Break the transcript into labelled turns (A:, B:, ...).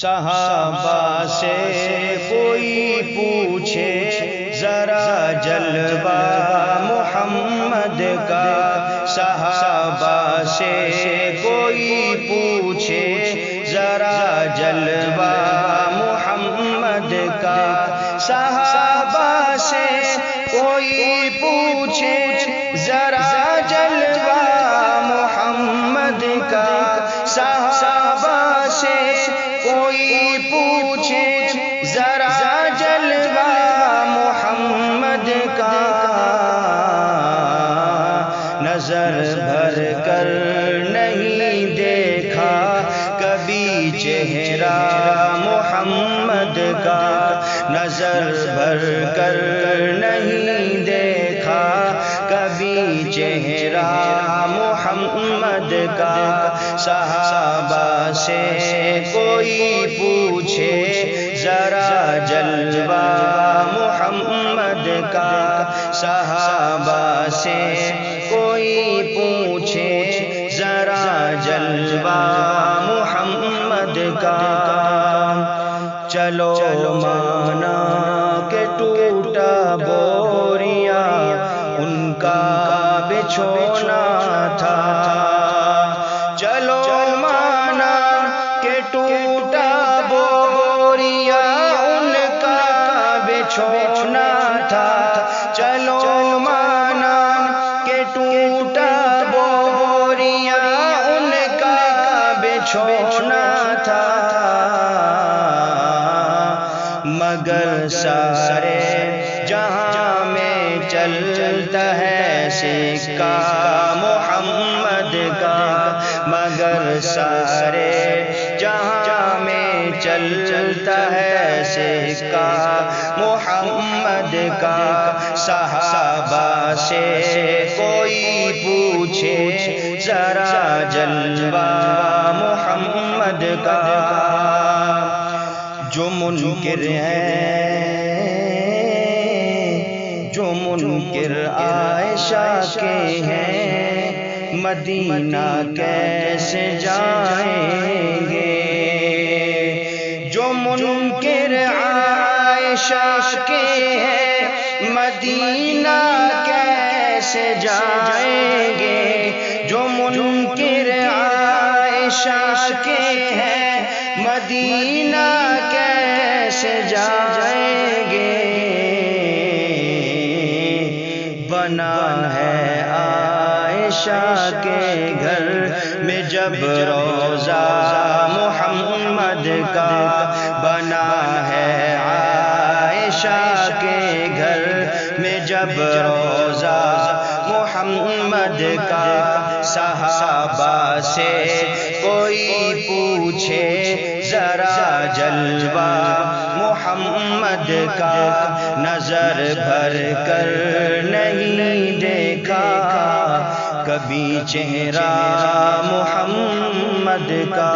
A: صحابہ سے کوئی پوچھے ذرا جلوہ محمد کا، صحابہ سے کوئی پوچھے ذرا جلوہ محمد کا، صحابہ سے کوئی پوچھے ذرا جلوہ محمد کا، صحابہ سے کوئی پوچھے ذرا جلوہ محمد کا، نظر بھر کر نہیں دیکھا کبھی چہرہ محمد کا، نظر بھر کر نہیں دیکھا کبھی چہرہ محمد کا، صحابہ سے کوئی پوچھے ذرا جلوہ محمد کا، صحابہ سے کوئی پوچھے ذرا جلوہ محمد کا، چلو مانا کہ ٹوٹا بوریا ان کا بچھونا تھا، چلو مانا کہ ٹوٹا بوریا ان کا بچھونا تھا، چلو مانا کہ ٹوٹا بوریا ان کا بچھونا تھا، مگر سارے جہاں میں چلتا ہے سکہ محمد کا، مگر سارے جہاں میں چلتا ہے سکہ محمد کا، صحابہ سے کوئی پوچھے ذرا جلوہ محمد کا، جو منکر ہیں جو منکر عائشہ کے ہیں مدینہ کیسے جائیں گے، جو منکر عائشہ کے ہیں مدینہ کیسے جائیں گے، جو منکر عائشہ کے ہیں مدینہ کیسے جائیں گے، بنا ہے عائشہ کے گھر میں جب روضہ محمد کا، بنا ہے عائشہ کے گھر میں جب روضہ محمد کا، صحابہ سے کوئی پوچھے ذرا جلوہ محمد کا، نظر بھر کر نہیں دیکھا کبھی چہرہ محمد کا۔